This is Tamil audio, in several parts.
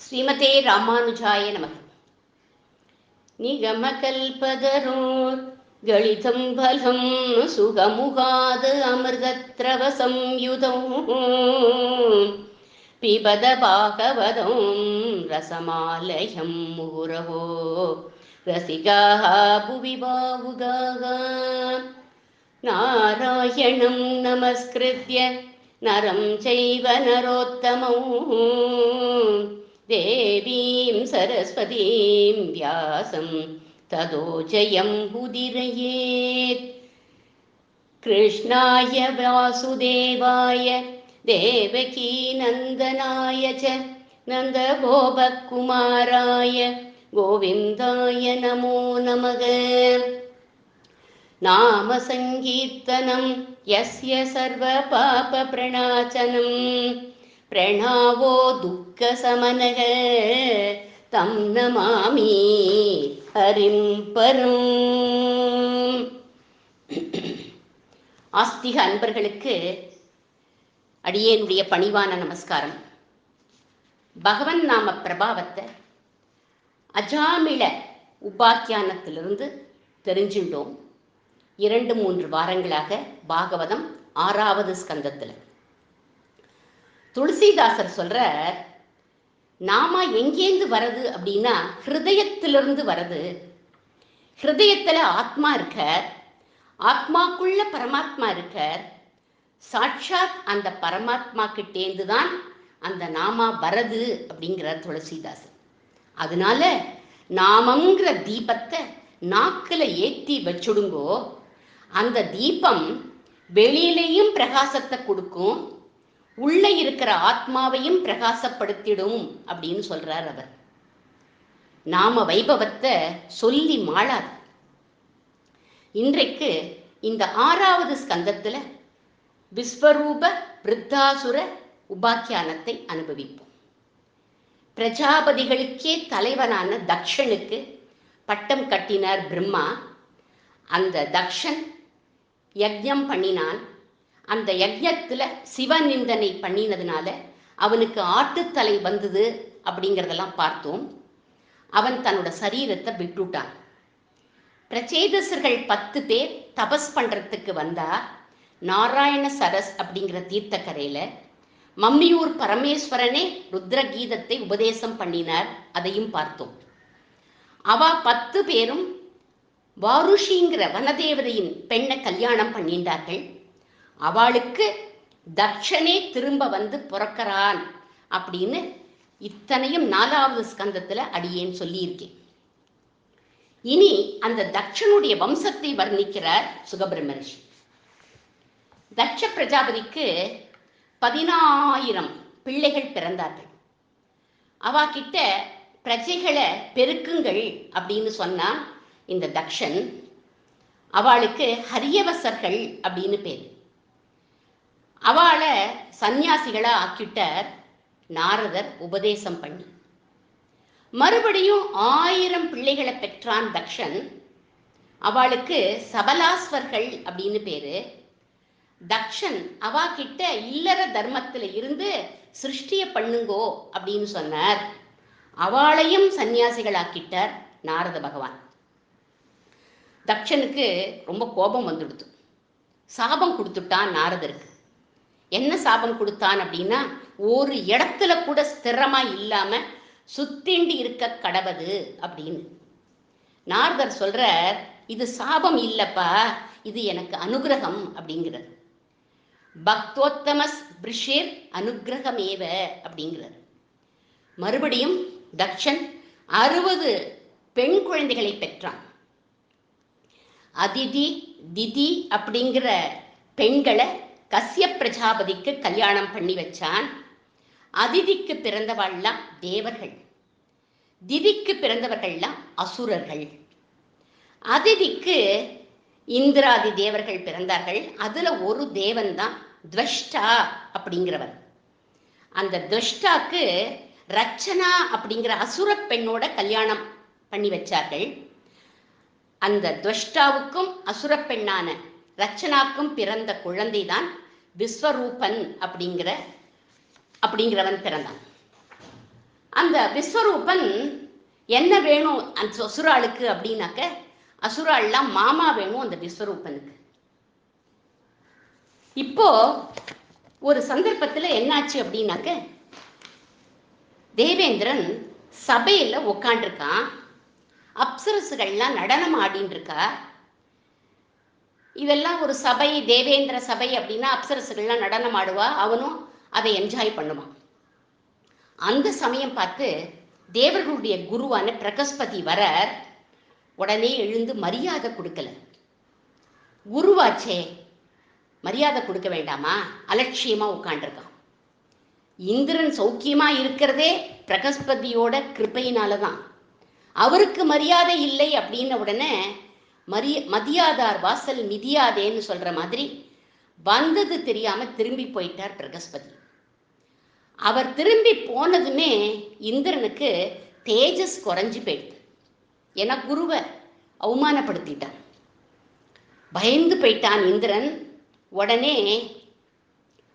ஸ்ரீமதே ராமானுஜாய நமக. நிகமகல்பதரோர் கலிதம் பலம் சுகமுகாது அமிர்தத்ரவ சம்யுதம் பிபத பாகவதம் ரசமாலயம் முகுரவோ ரசிகாः புவி பாவுகாः. நாராயணம் நமஸ்கிருத்ய நரம் சைவ நரோத்தமம் தேவீம் சரஸ்வதீம் வியாசம் ததோ ஜயம் உதிரயேத். கிருஷ்ணாய வாசுதேவாய தேவகீ நந்தனாய ச நந்தகோபகுமாராய கோவிந்தாய நமோ நமக. நாம சங்கீர்த்தனம் யஸ்ய சர்வ பாப பிரணாசனம் பிரணாவோ துக்க சமனக தம் நமாமி ஹரிம் பரம். ஆஸ்திக அன்பர்களுக்கு அடியேனுடைய பணிவான நமஸ்காரம். பகவன் நாம பிரபாவத்தை அஜாமிள உபாக்கியானத்திலிருந்து தெரிஞ்சுட்டோம். 2-3 வாரங்களாக பாகவதம் 6வது ஸ்கந்தத்தில் துளசிதாசர் சொல்றார், நாம எங்கேந்து வரது அப்படின்னா ஹிருதயத்திலிருந்து வரது. ஹிருதயத்துல ஆத்மா இருக்கார், ஆத்மாக்குள்ள பரமாத்மா இருக்கார். சாட்சாத் அந்த பரமாத்மா கிட்டேந்து தான் அந்த நாமா வரது அப்படிங்கிறார் துளசிதாசர். அதனால நாமங்கிற தீபத்தை நாக்குல ஏத்தி வச்சுடுங்கோ. அந்த தீபம் வெளியிலையும் பிரகாசத்தை கொடுக்கும், உள்ள இருக்கிற ஆத்மாவையும் பிரகாசப்படுத்திடும் அப்படின்னு சொல்றார் அவர். நாம வைபவத்தை சொல்லி மாளாது. இன்றைக்கு இந்த 6வது ஸ்கந்தத்துல விஸ்வரூப விருத்தாசுர உபாக்கியானத்தை அனுபவிப்போம். பிரஜாபதிகளுக்கே தலைவனான தக்ஷனுக்கு பட்டம் கட்டினார் பிரம்மா. அந்த தக்ஷன் யஜ்ஞம் பண்ணினான். அந்த யஜ்ஞத்துல சிவநிந்தனை பண்ணினதுனால அவனுக்கு ஆட்டுத்தலை வந்தது அப்படிங்கிறதெல்லாம் பார்த்தோம். அவன் தன்னோட சரீரத்தை விட்டுட்டான். பிரச்சேதசர்கள் 10 பேர் தபஸ் பண்றதுக்கு வந்தா நாராயண சரஸ் அப்படிங்கிற தீர்த்தக்கரையில மம்மியூர் பரமேஸ்வரனே ருத்ர கீதத்தை உபதேசம் பண்ணினார். அதையும் பார்த்தோம். அவ 10 பேரும் வாருஷிங்கிற வனதேவதையின் பெண்ணை கல்யாணம் பண்ணிண்டார்கள். அவளுக்கு தக்ஷனே திரும்ப வந்து பிறக்கிறான் அப்படின்னு இத்தனையும் 4வது ஸ்கந்தத்துல அடியேன் சொல்லியிருக்கேன். இனி அந்த தக்ஷனுடைய வம்சத்தை வர்ணிக்கிறார் சுகபிரமரிஷி. தக்ஷ பிரஜாபதிக்கு 14,000 பிள்ளைகள் பிறந்தார்கள். அவ கிட்ட பிரஜைகளை பெருக்குங்கள் அப்படின்னு சொன்னா இந்த தக்ஷன். அவளுக்கு ஹரியவசர்கள் அப்படின்னு பேரு. அவளை சந்நியாசிகளா ஆக்கிட்டார் நாரதர் உபதேசம் பண்ணி. மறுபடியும் 1000 பிள்ளைகளை பெற்றான் தக்ஷன். அவளுக்கு சபலாஸ்வர்கள் அப்படின்னு பேரு. தக்ஷன் அவ கிட்ட இல்லற தர்மத்துல இருந்து சிருஷ்டிய பண்ணுங்கோ அப்படின்னு சொன்னார். அவளையும் சந்நியாசிகளாக்கிட்டார் நாரத பகவான். தக்ஷனுக்கு ரொம்ப கோபம் வந்துடுது. சாபம் கொடுத்துட்டான் நாரதருக்கு. என்ன சாபம் கொடுத்தான் அப்படின்னா, ஒரு இடத்துல கூட ஸ்திரமா இல்லாம சுத்திண்டி இருக்க கடவது அப்படின்னு. நாரதர் சொல்றார், இது சாபம் இல்லப்பா, இது எனக்கு அனுகிரகம் அப்படிங்கிறார். பக்தோத்தமஸ் பிரிஷேர் அனுகிரகமேவ அப்படிங்கிறார். மறுபடியும் தக்ஷன் 60 பெண் குழந்தைகளை பெற்றான். அதிதி திதி அப்படிங்கிற பெண்களை கஸ்ய பிரஜாபதிக்கு கல்யாணம் பண்ணி வச்சான். அதிதிக்கு பிறந்தவள்லாம் தேவர்கள், திதிக்கு பிறந்தவர்கள்லாம் அசுரர்கள். அதிதிக்கு இந்திராதி தேவர்கள் பிறந்தார்கள். அதுல ஒரு தேவன் தான் துவஷ்டா அப்படிங்கிறவர். அந்த துவஷ்டாக்கு ரச்சனா அப்படிங்கிற அசுர பெண்ணோட கல்யாணம் பண்ணி வச்சார்கள். அந்த துவஷ்டாவுக்கும் அசுர பெண்ணான ரச்சனாக்கும் பிறந்த குழந்தைதான் விஸ்வரூபன் அப்படிங்கிறவன் பிறந்தான். அந்த அந்த விஸ்வரூபன் என்ன வேணும் அந்த அசுராளுக்கு அப்படின்னாக்க, அசுராள்லாம் மாமா வேணும் அந்த விஸ்வரூபனுக்கு. இப்போ ஒரு சந்தர்ப்பத்துல என்னாச்சு அப்படின்னாக்க, தேவேந்திரன் சபையில உட்காண்டிருக்கான். அப்சரசுகள்லாம் நடனம் ஆடின்னு இருக்கா. இதெல்லாம் ஒரு சபை, தேவேந்திர சபை அப்படின்னா அப்சரசுகள்லாம் நடனம் ஆடுவா, அவனும் அதை என்ஜாய் பண்ணுவான். அந்த சமயம் பார்த்து தேவர்களுடைய குருவான பிரகஸ்பதி வர உடனே எழுந்து மரியாதை கொடுக்கல. குருவாச்சே, மரியாதை கொடுக்க வேண்டாமா? அலட்சியமா உட்காண்டிருக்கான். இந்திரன் சௌக்கியமா இருக்கிறதே பிரகஸ்பதியோட கிருப்பையினாலதான். அவருக்கு மரியாதை இல்லை அப்படின்ன உடனே மதியாதார் வாசல் மிதியாதேன்னு சொல்ற மாதிரி வந்தது தெரியாம திரும்பி போயிட்டார் பிரகஸ்பதி. அவர் திரும்பி போனதுமே இந்திரனுக்கு தேஜஸ் குறைஞ்சு போயிடுது. ஏன்னா குருவை அவமானப்படுத்திட்டான். பயந்து போயிட்டான் இந்திரன். உடனே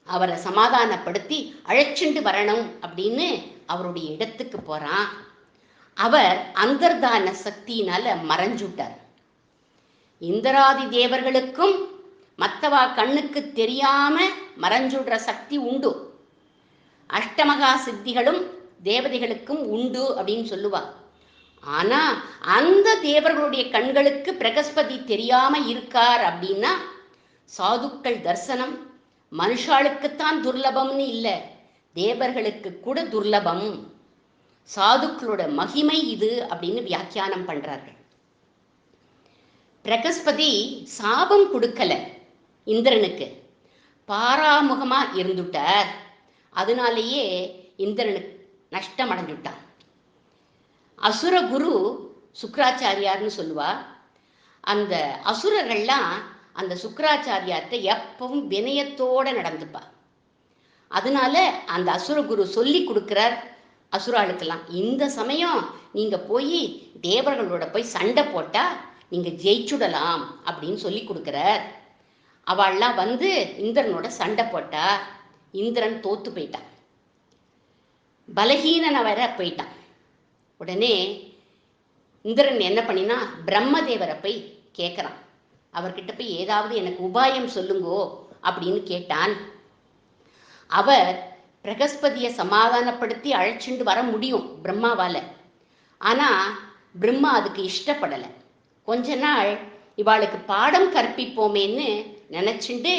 அவரை சமாதானப்படுத்தி அழைச்சிண்டு வரணும் அப்படின்னு அவருடைய இடத்துக்கு போறான். அவர் அந்தர்தான சக்தியினால மறைஞ்சுட்டார். இந்திராதி தேவர்களுக்கும் மற்றவா கண்ணுக்கு தெரியாம மறைஞ்சுடுற சக்தி உண்டு. அஷ்டமகா சித்திகளும் தேவதைகளுக்கும் உண்டு அப்படின்னு சொல்லுவா. ஆனா அந்த தேவர்களுடைய கண்களுக்கு பிரகஸ்பதி தெரியாம இருக்கார் அப்படின்னா, சாதுக்கள் தரிசனம் மனுஷாளுக்குத்தான் துர்லபம்னு இல்லை, தேவர்களுக்கு கூட துர்லபம். சாதுக்களோட மகிமை இது அப்படின்னு வியாக்கியானம் பண்றார்கள். பிரகஸ்பதி சாபம் கொடுக்கல இந்திரனுக்கு, பாராமுகமா இருந்துட்டார். அதனாலேயே இந்திரனுக்கு நஷ்டம் அடைஞ்சுட்டான். அசுர குரு சுக்கராச்சாரியார்னு சொல்லுவா. அந்த அசுரர்கள்லாம் அந்த சுக்கராச்சாரியார்கிட்ட எப்பவும் வினயத்தோட நடந்துப்பா. அதனால அந்த அசுர குரு சொல்லி கொடுக்கிறார் அசுராளுக்கெல்லாம், இந்த சமயம் நீங்க போய் தேவர்களோட போய் சண்டை போட்டா நீங்க ஜெயிச்சுடலாம் அப்படின்னு சொல்லி கொடுக்கிறார். அவள்லாம் வந்து இந்திரனோட சண்டை போட்டா. இந்திரன் தோத்து போயிட்டான், பலகீனனை வர போயிட்டான். உடனே இந்திரன் என்ன பண்ணினா, பிரம்மதேவரை போய் கேட்குறான். அவர்கிட்ட போய் ஏதாவது எனக்கு உபாயம் சொல்லுங்கோ அப்படின்னு கேட்டான். அவர் பிரகஸ்பதியை சமாதானப்படுத்தி அழைச்சிண்டு வர முடியும் பிரம்மாவால. ஆனா பிரம்மா அதுக்கு இஷ்டப்படலை. கொஞ்ச நாள் இவாளுக்கு பாடம் கற்பிப்போமேன்னு நினைச்சுண்டு,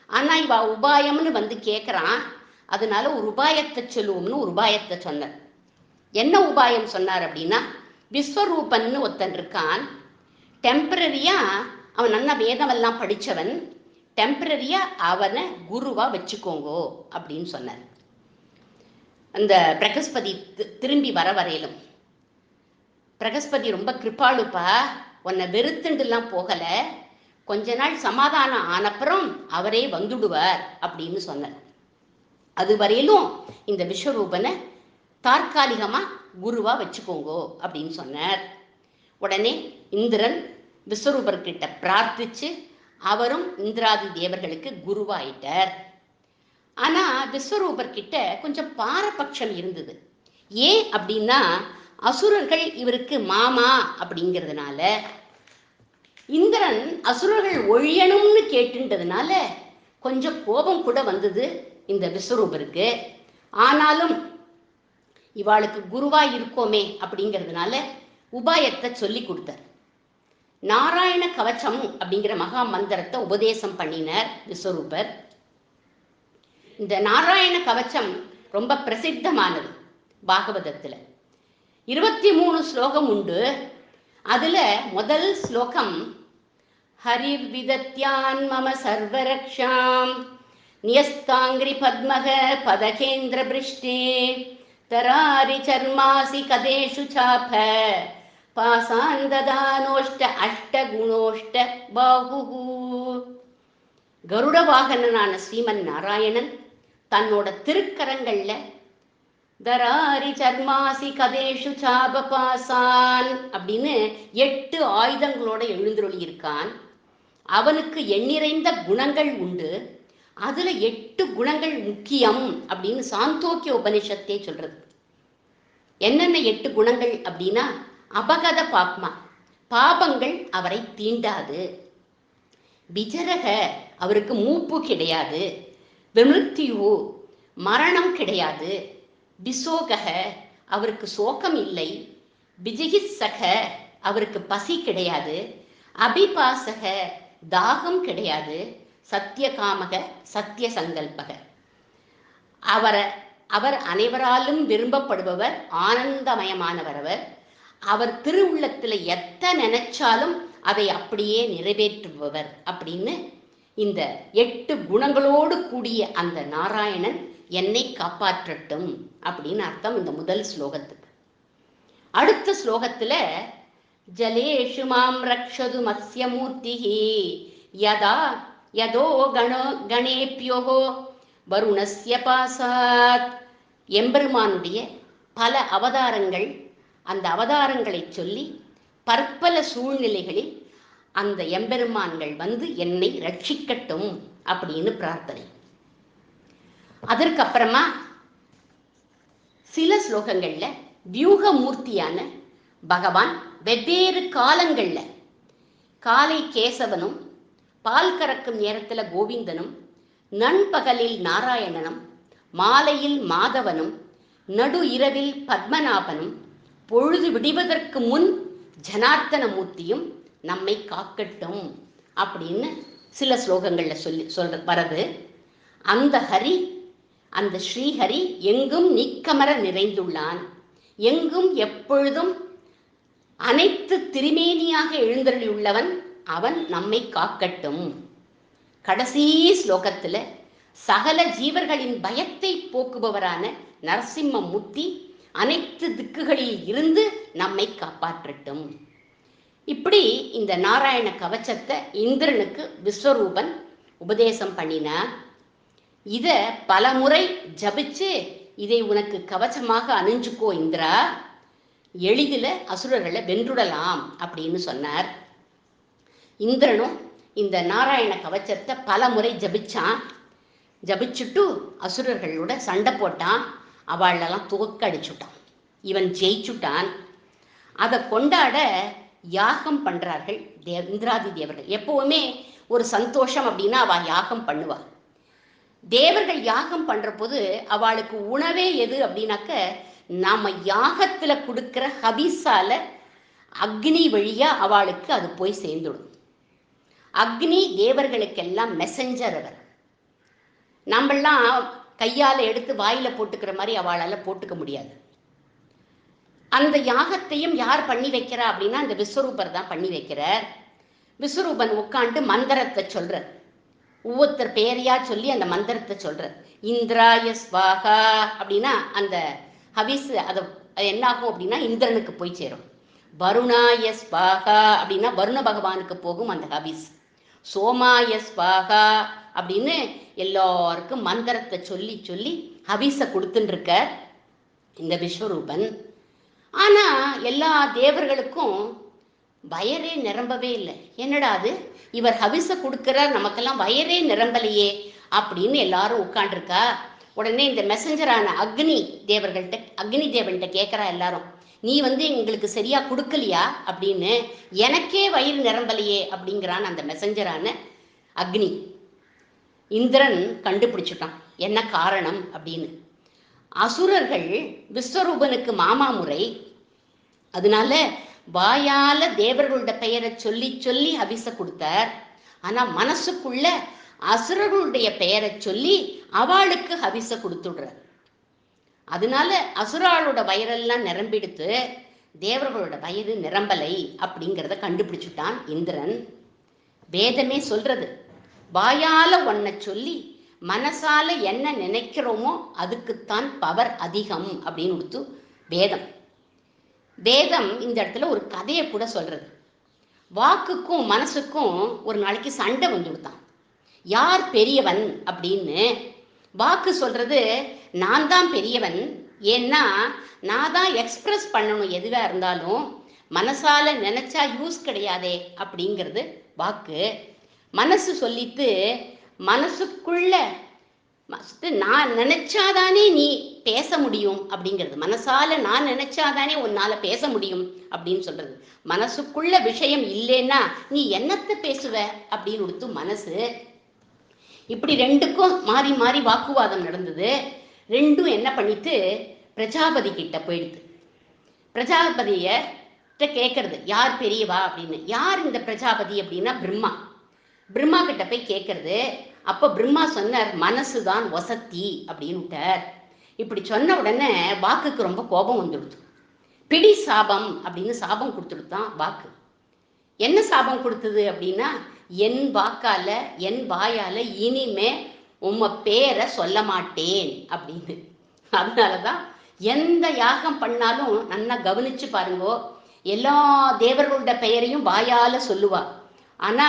ஆனா இவ உபாயம்னு வந்து கேட்குறான். அதனால ஒரு உபாயத்தை சொல்லுவோம்னு ஒரு உபாயத்தை சொன்னார். என்ன உபாயம் சொன்னார் அப்படின்னா, விஸ்வரூபன்னு ஒருத்தன் இருக்கான். டெம்பரரியா அவன் நல்ல வேதமெல்லாம் படித்தவன். டெம்பரரியா அவனை குருவா வச்சுக்கோங்கோ அப்படின்னு சொன்னார். அந்த பிரகஸ்பதி திரும்பி வர வரையிலும், பிரகஸ்பதி ரொம்ப கிருப்பாளுப்பா, உன்னை வெறுத்துண்டுலாம் போகல, கொஞ்ச நாள் சமாதானம் ஆனப்புறம் அவரே வந்துடுவார் அப்படின்னு சொன்னார். அது வரையிலும் இந்த விஸ்வரூபனை தற்காலிகமா குருவா வச்சுக்கோங்கோ அப்படின்னு சொன்னார். உடனே இந்திரன் விஸ்வரூபர்கிட்ட பிரார்த்திச்சு அவரும் இந்திராதி தேவர்களுக்கு குருவாயிட்டார். ஆனா விஸ்வரூபர்கிட்ட கொஞ்சம் பாரபட்சம் இருந்தது. ஏன் அப்படின்னா, அசுரர்கள் இவருக்கு மாமா அப்படிங்கிறதுனால, இந்திரன் அசுரர்கள் ஒழியணும்னு கேட்டுன்றதுனால கொஞ்சம் கோபம் கூட வந்தது இந்த விஸ்வரூபருக்கு. ஆனாலும் இவாளுக்கு குருவா இருக்கோமே அப்படிங்கிறதுனால உபாயத்தை சொல்லி கொடுத்தார். நாராயண கவச்சம் அப்படிங்கிற மகா மந்திரத்தை உபதேசம் பண்ணினார் விஸ்வரூபர். இந்த நாராயண கவச்சம் ரொம்ப பிரசித்தமானது. பாகவதத்துல 23 ஸ்லோகம் உண்டு. அதுல முதல் ஸ்லோகம், ஹரிர் விதத்யான் மம சர்வரக்ஷாம் நியஸ்தாங்கிரி பத்மக பதகேந்திர பிருஷ்டே தராரி சர்மாசி கதேஷு சாப பாசாந்ததானோஷ்ட அஷ்ட குணோஷ்ட பாஹு. கருட வாகனனான ஸ்ரீமன் நாராயணன் தன்னோட திருக்கரங்கள்ல தராரி சர்மாசி கதேஷு சாப பாசான் அப்படின்னு 8 ஆயுதங்களோட எழுந்தருளி இருக்கான். அவனுக்கு எண்ணிறைந்த குணங்கள் உண்டு. அதுல 8 குணங்கள் முக்கியம் அப்படின்னு சாந்தோக்கிய உபனிஷத்தே சொல்றது. என்னென்ன 8 குணங்கள் அப்படின்னா, அபகத பாப்மா, பாபங்கள் அவரை தீண்டாது. விஜரக, அவருக்கு மூப்பு கிடையாது. விமிருத்தியு, மரணம் கிடையாது. விசோகக, அவருக்கு சோகம் இல்லை. விஜிகித்சக, அவருக்கு பசி கிடையாது. அபிபாசக, தாகம் கிடையாது. சத்தியகாமக, சத்திய சங்கல்பக, அவர் அனைவராலும் விரும்பப்படுபவர், ஆனந்தமயமானவர். அவர் திருவுள்ளத்துல எத்த நினைச்சாலும் அதை அப்படியே நிறைவேற்றுபவர் அப்படின்னு இந்த 8 குணங்களோடு கூடிய அந்த நாராயணன் என்னை காப்பாற்றட்டும் அப்படின்னு அர்த்தம் இந்த முதல் ஸ்லோகத்துக்கு. அடுத்த ஸ்லோகத்துல ஜலேஷு மாம் ரக்ஷது மத்ய மூர்த்திஹி யதா யதோ கணேப்யோகோ வருணஸ்ய பாசாத், எம்பெருமானுடைய பல அவதாரங்கள், அந்த அவதாரங்களை சொல்லி பற்பல சூழ்நிலைகளில் அந்த எம்பெருமான்கள் வந்து என்னை ரட்சிக்கட்டும் அப்படின்னு பிரார்த்தனை. அதற்கப்புறமா சில ஸ்லோகங்கள்ல வியூகமூர்த்தியான பகவான் வெவ்வேறு காலங்கள்ல, காலை கேசவனும், பால் கறக்கும் நேரத்துல கோவிந்தனும், நண்பகலில் நாராயணனும், மாலையில் மாதவனும், நடு இரவில் பத்மநாபனும், பொழுது விடிவதற்கு முன் ஜனார்த்தன மூர்த்தியும் நம்மை காக்கட்டும் அப்படின்னு சில ஸ்லோகங்கள்ல சொல்ற வரது. அந்த ஹரி, அந்த ஸ்ரீஹரி எங்கும் நீக்கமர நிறைந்துள்ளான். எங்கும் எப்பொழுதும் அனைத்து திருமேனியாக எழுந்தருளியுள்ளவன். அவன் நம்மை காக்கட்டும். கடைசி ஸ்லோகத்துல சகல ஜீவர்களின் பயத்தை போக்குபவரான நரசிம்ம மூர்த்தி அனைத்து திக்குகளில் இருந்து நம்மை காப்பாற்றட்டும். இப்படி இந்த நாராயண கவச்சத்தை இந்திரனுக்கு விஸ்வரூபன் உபதேசம் பண்ணினார். இத பல முறை ஜபிச்சு, இதை உனக்கு கவச்சமாக அணிஞ்சுக்கோ இந்திரா, எளிதில அசுரர்களை வென்றுடலாம் அப்படின்னு சொன்னார். இந்திரனும் இந்த நாராயண கவச்சத்தை பல முறை ஜபிச்சான். ஜபிச்சுட்டு அசுரர்களோட சண்டை போட்டான். அவளெல்லாம் தோக்கடிச்சுட்டான். இவன் ஜெயிச்சுட்டான். அதை கொண்டாட யாகம் பண்றார்கள் இந்திராதி தேவர்கள். எப்பவுமே ஒரு சந்தோஷம் அப்படின்னா அவ யாகம் பண்ணுவா. தேவர்கள் யாகம் பண்ற போது அவளுக்கு உணவே எது அப்படின்னாக்க, நாம யாகத்துல கொடுக்கிற ஹவிஸால அக்னி வழியா அவளுக்கு அது போய் சேர்ந்துடும். அக்னி தேவர்களுக்கெல்லாம் மெசஞ்சர். அவர் நம்மெல்லாம் கையால எடுத்து வாயில போட்டுக்கிற மாதிரி அவளால போட்டுக்க முடியாது. அந்த யாகத்தையும் யார் பண்ணி வைக்கிறா அப்படின்னா அந்த விஸ்வரூபர் தான் பண்ணி வைக்கிறார். விஸ்வரூபன் உட்காந்து மந்திரத்தை சொல்றார். ஒவ்வொருத்தர் பேரையா சொல்லி அந்த மந்திரத்தை சொல்றார். இந்திராய ஸ்வாகா அப்படின்னா அந்த ஹவிஸ் அது என்னாகும் அப்படின்னா இந்திரனுக்கு போய் சேரும். வருணாய ஸ்வாகா அப்படின்னா வருண பகவானுக்கு போகும் அந்த ஹவிஸ். சோமாய ஸ்வாகா அப்படின்னு எல்லாருக்கும் மந்திரத்தை சொல்லி சொல்லி ஹவிஸை கொடுத்துட்டு இருக்க இந்த விஸ்வரூபன். ஆனா எல்லா தேவர்களுக்கும் வயரே நிரம்பவே இல்லை. என்னடா அது, இவர் ஹவிஸை கொடுக்கிறார், நமக்கெல்லாம் வயரே நிரம்பலையே அப்படின்னு எல்லாரும் உட்காண்டிருக்கா. உடனே இந்த மெசஞ்சரான அக்னி தேவன்கிட்ட கேட்கிறா எல்லாரும், நீ எங்களுக்கு சரியா கொடுக்கலையா அப்படின்னு. எனக்கே வயிறு நிரம்பலையே அப்படிங்கிறான் அந்த மெசஞ்சரான அக்னி. இந்திரன் கண்டுபிடிச்சுட்டான் என்ன காரணம் அப்படின்னு. அசுரர்கள் விஸ்வரூபனுக்கு மாமாமுறை, அதனால வாயால தேவர்களோட பெயரை சொல்லி சொல்லி ஹவிஸ கொடுத்தார். ஆனா மனசுக்குள்ள அசுரர்களுடைய பெயரை சொல்லி அவளுக்கு ஹவிஸ கொடுத்துடுறார். அதனால அசுராளோட வயிறெல்லாம் நிரம்பிடுத்து, தேவர்களோட வயிறு நிரம்பலை அப்படிங்கிறத கண்டுபிடிச்சுட்டான் இந்திரன். வேதமே சொல்றது, வாயால ஒன்ன சொல்லி மனசால என்ன நினைக்கிறோமோ அதுக்குத்தான் பவர் அதிகம் அப்படின்னு கொடுத்து வேதம். வேதம் இந்த இடத்துல ஒரு கதையை கூட சொல்றது. வாக்குக்கும் மனசுக்கும் ஒரு நாளைக்கு சண்டை வந்து கொடுத்தான். யார் பெரியவன் அப்படின்னு. வாக்கு சொல்றது, நான் தான் பெரியவன், ஏன்னா நான் தான் எக்ஸ்பிரஸ் பண்ணணும் எதுவா இருந்தாலும், மனசால நினைச்சா யூஸ் கிடையாதே அப்படிங்கிறது வாக்கு. மனசு சொல்லிட்டு நான் நினைச்சாதானே நீ பேச முடியும் அப்படிங்கிறது. மனசால நான் நினைச்சாதானே உன்னால பேச முடியும் அப்படின்னு சொல்றது. மனசுக்குள்ள விஷயம் இல்லைன்னா நீ என்னத்த பேசுவ அப்படின்னு கொடுத்து மனசு. இப்படி ரெண்டுக்கும் மாறி மாறி வாக்குவாதம் நடந்தது. ரெண்டும் என்ன பண்ணிட்டு பிரஜாபதி கிட்ட போயிடுது. பிரஜாபதிய கேட்கறது, யார் பெரியவா அப்படின்னு. யார் இந்த பிரஜாபதி அப்படின்னா பிரம்மா. பிரம்மா கிட்ட போய் கேட்கறது. அப்ப பிரம்மா சொன்னார், மனசுதான் வசத்தி அப்படின்னு விட்டார். இப்படி சொன்ன உடனே வாக்குக்கு ரொம்ப கோபம் வந்துடுது. பிடி சாபம் அப்படின்னு சாபம் கொடுத்துடுதான் வாக்கு. என்ன சாபம் கொடுத்தது அப்படின்னா, என் வாக்கால என் வாயால இனிமே உம்ம பேரை சொல்ல மாட்டேன் அப்படின்னு. அதனாலதான் எந்த யாகம் பண்ணாலும் நல்லா கவனிச்சு பாருங்கோ, எல்லா தேவர்களோட பெயரையும் வாயால சொல்லுவா. ஆனா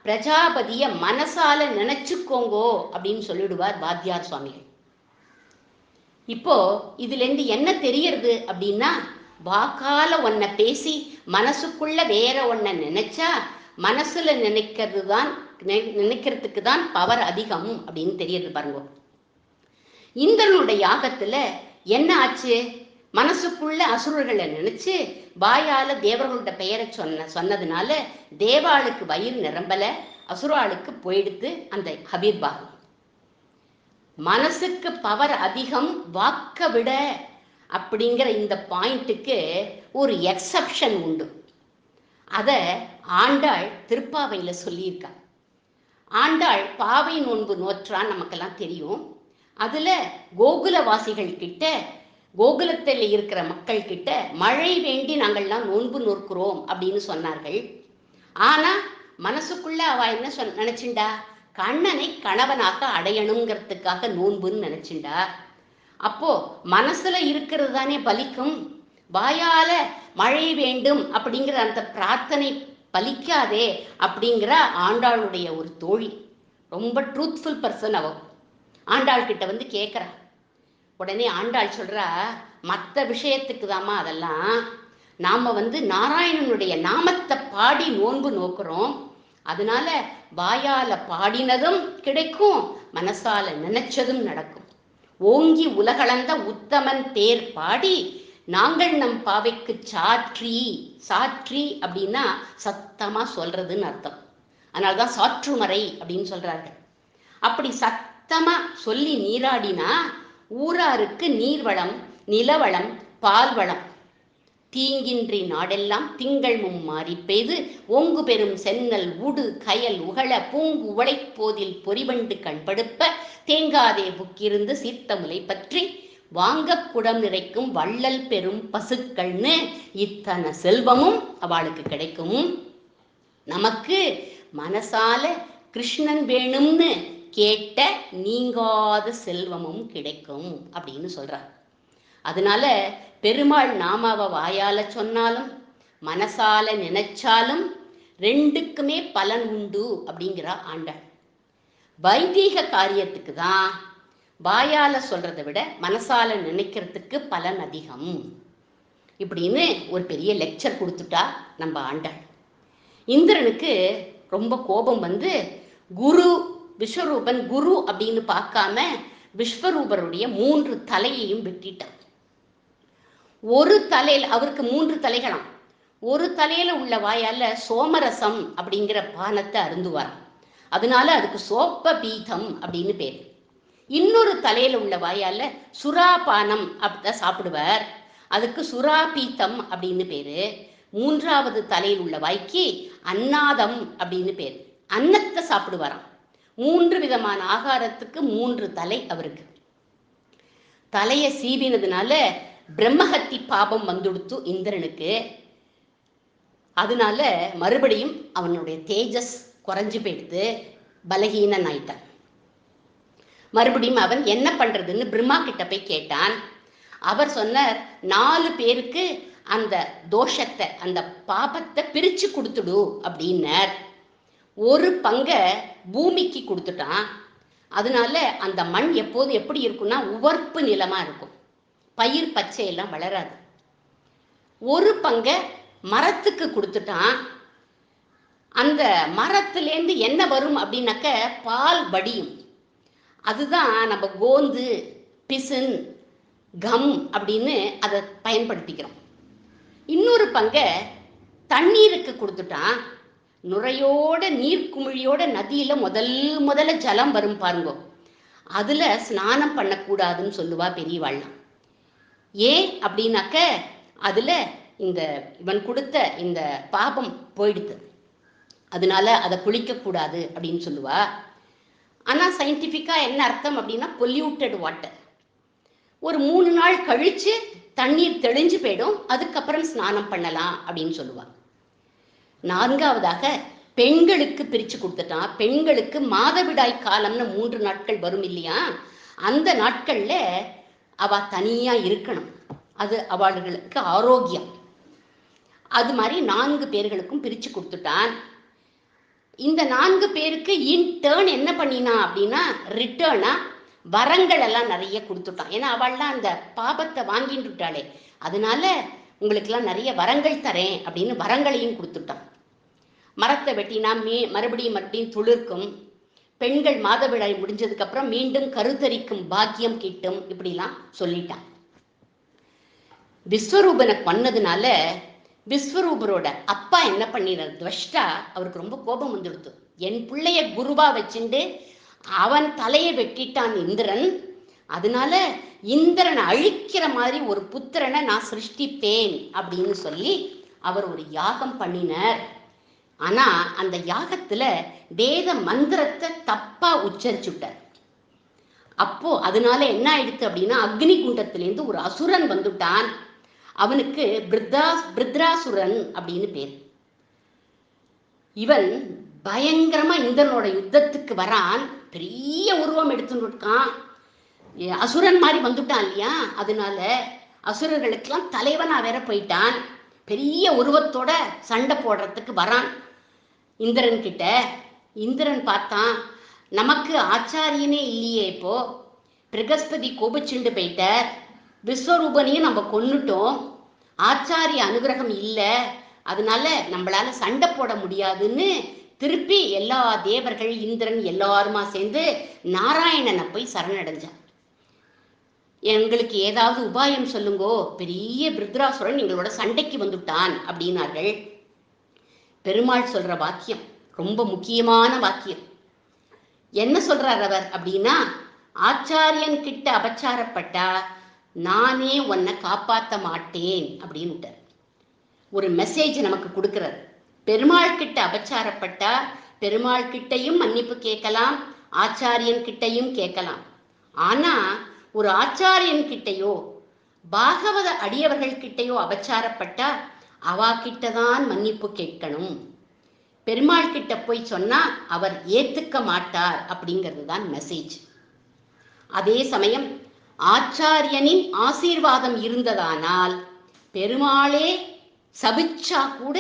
பிரஜாபதிய மனசால நினைச்சுக்கோங்கோ அப்படின்னு சொல்லிடுவார் வாத்தியார் சுவாமிகள். இப்போ இதுல இருந்து என்ன தெரியறது அப்படின்னா, வாக்கால ஒன்ன பேசி மனசுக்குள்ள வேற ஒன்ன நினைச்சா மனசுல நினைக்கிறதுக்கு தான் பவர் அதிகம் அப்படின்னு தெரியறது பாருங்க. இந்திரனுடைய யாகத்துல என்ன ஆச்சு? மனசுக்குள்ள அசுரர்களை நினைச்சு வாயால தேவர்களோட பெயரை சொன்னதுனால தேவாளுக்கு வயிறு நிரம்பல, அசுராளுக்கு போயிடுத்து அந்த ஹபீர்பாகம். மனசுக்கு பவர் அதிகம் வாக்க விட அப்படிங்கிற இந்த பாயிண்ட்டுக்கு ஒரு எக்ஸப்ஷன் உண்டு. அத ஆண்டாள் திருப்பாவையில சொல்லியிருக்கா. ஆண்டாள் பாவை நோன்பு நோற்றான் நமக்கெல்லாம் தெரியும். அதுல கோகுலவாசிகள் கிட்ட, கோகுலத்தில் இருக்கிற மக்கள் கிட்ட மழை வேண்டி நாங்கள்லாம் நோன்பு நோக்கிறோம் அப்படின்னு சொன்னார்கள். ஆனா மனசுக்குள்ள அவ என்ன நினைச்சுண்டா, கண்ணனை கணவனாக அடையணுங்கிறதுக்காக நோன்புன்னு நினைச்சுண்டா. அப்போ மனசுல இருக்கிறது தானே பலிக்கும். வாயால மழை வேண்டும் அப்படிங்கிற அந்த பிரார்த்தனை பலிக்காதே அப்படிங்கிற ஆண்டாளுடைய ஒரு தோழி, ரொம்ப ட்ரூத்ஃபுல் பர்சன் அவ. ஆண்டாள் கிட்ட வந்து கேட்கிறா. உடனே ஆண்டாள் சொல்றா, மற்ற விஷயத்துக்கு தாமா அதெல்லாம், நாம நாராயணனுடைய நாமத்தை பாடி நோன்பு நோக்கிறோம். அதனால வாயால பாடினதும் கிடைக்கும், மனசால நினைச்சதும் நடக்கும். ஓங்கி உலகளந்த உத்தமன் தேர் பாடி நாங்கள் நம் பாவைக்கு சாற்றி. சாற்றி அப்படின்னா சத்தமா சொல்றதுன்னு அர்த்தம். அதனால்தான் சாற்றுமறை அப்படின்னு சொல்றார்கள். அப்படி சத்தமா சொல்லி நீராடினா ஊராருக்கு நீர்வளம், நிலவளம், பால்வளம் தீங்கின்றி நாடெல்லாம் திங்கள் மும்மாறி பெய்து ஓங்கு பெரும் சென்னல் உடு கயல் உகள பூங்கு உழைப்போதில் பொறிவண்டு கண்படுப்ப தேங்காதே புக்கிருந்து சீர்த்த முலை பற்றி வாங்க குடம் நிறைக்கும் வள்ளல் பெரும் பசுக்கள்னு இத்தனை செல்வமும் அவளுக்கு கிடைக்கும். நமக்கு மனசால கிருஷ்ணன் வேணும்னு கேட்ட நீங்காத செல்வமும் கிடைக்கும் அப்படின்னு சொல்றார். அதனால பெருமாள் நாமாவை வாயால சொன்னாலும் மனசால நினைச்சாலும் ரெண்டுக்குமே பலன் உண்டு அப்படிங்கிறா ஆண்டாள். வைதீக காரியத்துக்கு தான் வாயால சொல்றதை விட மனசால நினைக்கிறதுக்கு பலன் அதிகம் இப்படின்னு ஒரு பெரிய லெக்சர் கொடுத்துட்டா நம்ம ஆண்டாள். இந்திரனுக்கு ரொம்ப கோபம் வந்து குரு விஸ்வரூபன் குரு அப்படின்னு பார்க்காம விஸ்வரூபருடைய 3 தலையையும் வெட்டிட்டான். ஒரு தலையில, அவருக்கு 3 தலைகளாம், ஒரு தலையில உள்ள வாயால சோமரசம் அப்படிங்கிற பானத்தை அருந்துவார். அதனால அதுக்கு சோப்ப பீதம் அப்படின்னு பேரு. இன்னொரு தலையில உள்ள வாயால சுறாபானம் அப்படிதான் சாப்பிடுவார், அதுக்கு சுறாபீத்தம் அப்படின்னு பேரு. 3வது தலையில் உள்ள வாய்க்கு அன்னாதம் அப்படின்னு பேரு, அன்னத்தை சாப்பிடுவாராம். 3 விதமான ஆகாரத்துக்கு 3 தலை அவருக்கு. தலையை சீவினதுனால பிரம்மஹத்தி பாபம் வந்துடுத்து இந்திரனுக்கு. அதனால மறுபடியும் அவனுடைய தேஜஸ் குறைஞ்சு போயிடுத்து, பலகீனன் ஆயிட்டான். மறுபடியும் அவன் என்ன பண்றதுன்னு பிரம்மா கிட்ட போய் கேட்டான். அவர் சொன்னார், 4 பேருக்கு அந்த தோஷத்தை, அந்த பாபத்தை பிரிச்சு கொடுத்துடு அப்படின்னார். ஒரு பங்கை பூமிக்கு கொடுத்துட்டான். அதனால அந்த மண் எப்போது எப்படி இருக்கும்னா உவர்ப்பு நிலமா இருக்கும், பயிர் பச்சையெல்லாம் வளராது. ஒரு பங்கை மரத்துக்கு கொடுத்துட்டான். அந்த மரத்திலேருந்து என்ன வரும் அப்படின்னாக்க பால் வடியும். அதுதான் நம்ம கோந்து, பிசின், கம் அப்படின்னு அதை பயன்படுத்திக்கிறோம். இன்னொரு பங்கை தண்ணீருக்கு கொடுத்துட்டான். நுரையோட நீர்க்குமிழியோட நதியில முதல்ல ஜலம் வரும் பாருங்க, அதுல ஸ்நானம் பண்ணக்கூடாதுன்னு சொல்லுவா பெரியவாள்லாம். ஏன் அப்படின்னாக்க அதுல இவன் கொடுத்த இந்த பாபம் போயிடுது, அதனால அதை குளிக்கக்கூடாது அப்படின்னு சொல்லுவா. ஆனா சயின்டிஃபிக்கா என்ன அர்த்தம் அப்படின்னா பொல்யூட்டட் வாட்டர். ஒரு 3 நாள் கழிச்சு தண்ணீர் தெளிஞ்சு போயிடும், அதுக்கப்புறம் ஸ்நானம் பண்ணலாம் அப்படின்னு சொல்லுவா. 4வதாக பெண்களுக்கு பிரிச்சு கொடுத்துட்டான். பெண்களுக்கு மாதவிடாய் காலம்னு 3 நாட்கள் வரும் இல்லையா, அந்த நாட்கள்ல அவ தனியா இருக்கணும், அது அவர்களுக்கு ஆரோக்கியம். அது மாதிரி 4 பேர்களுக்கும் பிரிச்சு கொடுத்துட்டான். இந்த 4 பேருக்கு இன்டர்ன் என்ன பண்ணினா அப்படின்னா ரிட்டர்னா வரங்கள் எல்லாம் நிறைய கொடுத்துட்டான். ஏன்னா அவள்லாம் அந்த பாபத்தை வாங்கிட்டு விட்டாளே, அதனால உங்களுக்கெல்லாம் நிறைய வரங்கள் தரேன் அப்படின்னு வரங்களையும் கொடுத்துட்டான். மரத்தை வெட்டினா மறுபடியும் துளிர்க்கும், பெண்கள் மாதவிடாய் முடிஞ்சதுக்கு அப்புறம் மீண்டும் கருத்தரிக்கும் பாக்கியம் கிட்டும், இப்படிலாம் சொல்லிட்டான். விஸ்வரூபனை கொன்னதுனால விஸ்வரூபரோட அப்பா என்ன பண்ணினார், துவஷ்டா, அவருக்கு ரொம்ப கோபம் வந்துடுது. என் பிள்ளைய குருவா வச்சுண்டு அவன் தலையை வெட்டிட்டான் இந்திரன், அதனால இந்திரனை அழிக்கிற மாதிரி ஒரு புத்திரனை நான் சிருஷ்டிப்பேன் அப்படின்னு சொல்லி அவர் ஒரு யாகம் பண்ணினார். ஆனா அந்த யாகத்துல வேத மந்திரத்தை தப்பா உச்சரிச்சுட்டார். அப்போ அதனால என்ன ஆயிடுச்சு அப்படின்னா அக்னி குண்டத்திலேருந்து ஒரு அசுரன் வந்துட்டான். அவனுக்கு பிருத்ராசுரன் அப்படின்னு பேர். இவன் பயங்கரமா இந்திரனோட யுத்தத்துக்கு வரான், பெரிய உருவம் எடுத்துட்டு இருக்கான், அசுரன் மாதிரி வந்துட்டான் இல்லையா, அதனால அசுரர்களுக்கெல்லாம் தலைவனா வேற போயிட்டான். பெரிய உருவத்தோட சண்டை போடுறதுக்கு வரான் இந்திரன் கிட்ட. இந்திரன் பார்த்தான், நமக்கு ஆச்சாரியனே இல்லையே, இப்போ பிரகஸ்பதி கோபிச்சுண்டு போயிட்டார், விஸ்வரூபனையும் நம்ம கொன்னுட்டோம், ஆச்சாரிய அனுகிரகம் இல்லை, அதனால நம்மளால சண்டை போட முடியாதுன்னு திருப்பி எல்லா தேவர்கள் இந்திரன் எல்லாருமா சேர்ந்து நாராயணனை போய் சரணடைஞ்சார். எங்களுக்கு ஏதாவது உபாயம் சொல்லுங்கோ, பெரிய பிருத்ராசுரன் எங்களோட சண்டைக்கு வந்துட்டான் அப்படின்னார்கள். பெருமாள் சொல்ற வாக்கியம் ரொம்ப முக்கியமான வாக்கியம். என்ன சொல்றார் அவர் அப்படின்னா, ஆச்சாரியன் கிட்ட அபச்சாரப்பட்டா நானே உன்னை காப்பாற்ற மாட்டேன் அப்படின்னு ஒரு மெசேஜ் நமக்கு கொடுக்கிறார். பெருமாள் கிட்ட அபச்சாரப்பட்டா பெருமாள் கிட்டையும் மன்னிப்பு கேட்கலாம், ஆச்சாரியன் கிட்டையும் கேட்கலாம். ஆனா ஒரு ஆச்சாரியன் கிட்டையோ பாகவத அடியவர்கள் கிட்டையோ அபச்சாரப்பட்டா அவா கிட்டதான் மன்னிப்பு கேட்கணும். பெருமாள் கிட்ட போய் சொன்னா அவர் ஏத்துக்க மாட்டார் அப்படிங்கிறது தான் மெசேஜ். அதே சமயம் ஆச்சாரியனின் ஆசீர்வாதம் இருந்ததானால் பெருமாளே சபிச்சா கூட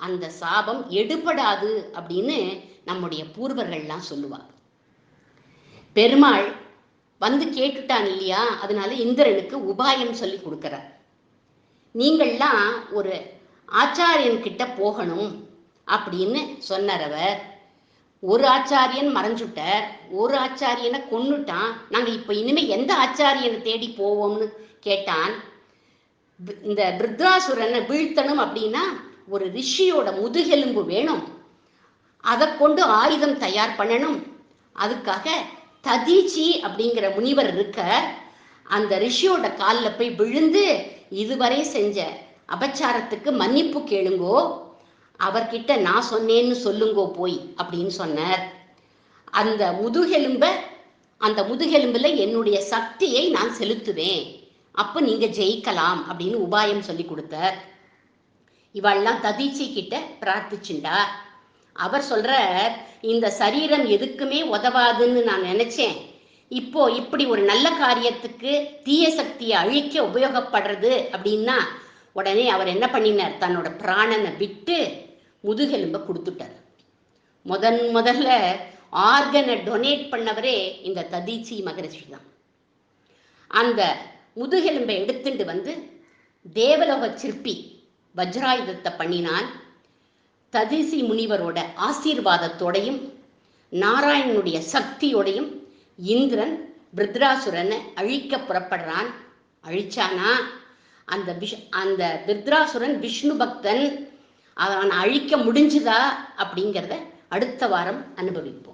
அந்த சாபம் எடுபடாது அப்படின்னு நம்முடைய பூர்வர்கள்லாம் சொல்லுவார். பெருமாள் வந்து கேட்டுட்டான் இல்லையா, அதனால இந்திரனுக்கு உபாயம் சொல்லி கொடுக்கிறார். நீங்கள்லாம் ஒரு ஆச்சாரியன் கிட்ட போகணும் அப்படின்னு சொன்னார் அவர். ஒரு ஆச்சாரியன் மறைஞ்சுட்டார், ஒரு ஆச்சாரியனை கொன்னுட்டான், நாங்க இப்ப இனிமே எந்த ஆச்சாரியனை தேடி போவோம்னு கேட்டான். இந்த பிருத்ராசுரனை வீழ்த்தணும் அப்படின்னா ஒரு ரிஷியோட முதுகெலும்பு வேணும், அதை கொண்டு ஆயுதம் தயார் பண்ணணும். அதுக்காக ததீச்சி அப்படிங்கிற முனிவர் இருக்க, அந்த ரிஷியோட காலில் போய் விழுந்து இதுவரை செஞ்ச அபச்சாரத்துக்கு மன்னிப்பு கேளுங்கோ, அவர்கிட்ட நான் சொன்னேன்னு சொல்லுங்கோ போய் அப்படின்னு சொன்னார். அந்த முதுகெலும்புல என்னுடைய சக்தியை நான் செலுத்துவேன், அப்ப நீங்க ஜெயிக்கலாம் அப்படின்னு உபாயம் சொல்லி கொடுத்தார். இவெல்லாம் ததீச்சி கிட்ட பிரார்த்திச்சுண்டா. அவர் சொல்ற, இந்த சரீரம் எதுக்குமே உதவாதுன்னு நான் நினைச்சேன், இப்போ இப்படி ஒரு நல்ல காரியத்துக்கு தீய சக்தியை அழிக்க உபயோகப்படுறது அப்படின்னா உடனே அவர் என்ன பண்ணினார், தன்னோட பிராணனை விட்டு முதுகெலும்பை கொடுத்துட்டார். முதல்ல ஆர்கனை டொனேட் பண்ணவரே இந்த ததீச்சி மகரிஷி தான். அந்த முதுகெலும்பை எடுத்துட்டு வந்து தேவலோக சிற்பி வஜ்ராயுதத்தை பண்ணினான். ததீசி முனிவரோட ஆசீர்வாதத்தோடையும் நாராயணனுடைய சக்தியோடையும் இந்திரன் விருத்ராசுரனை அழிக்க புறப்படுறான். அழிச்சானா? அந்த விருத்ராசுரன் விஷ்ணு பக்தன். அவன் அழிக்க முடிஞ்சுதா அப்படிங்கிறத அடுத்த வாரம் அனுபவிப்போம்.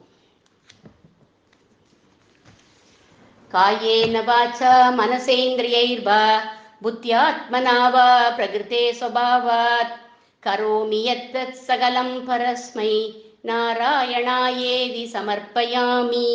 காயேன வாசா மனசேந்திரியைர்வா புத்தியாத்மனா வா பிரகிருதே ஸ்வபாவாத் கரோமி யத்தத் சகலம் பரஸ்மை நாராயணாயேதி சமர்ப்பயாமி.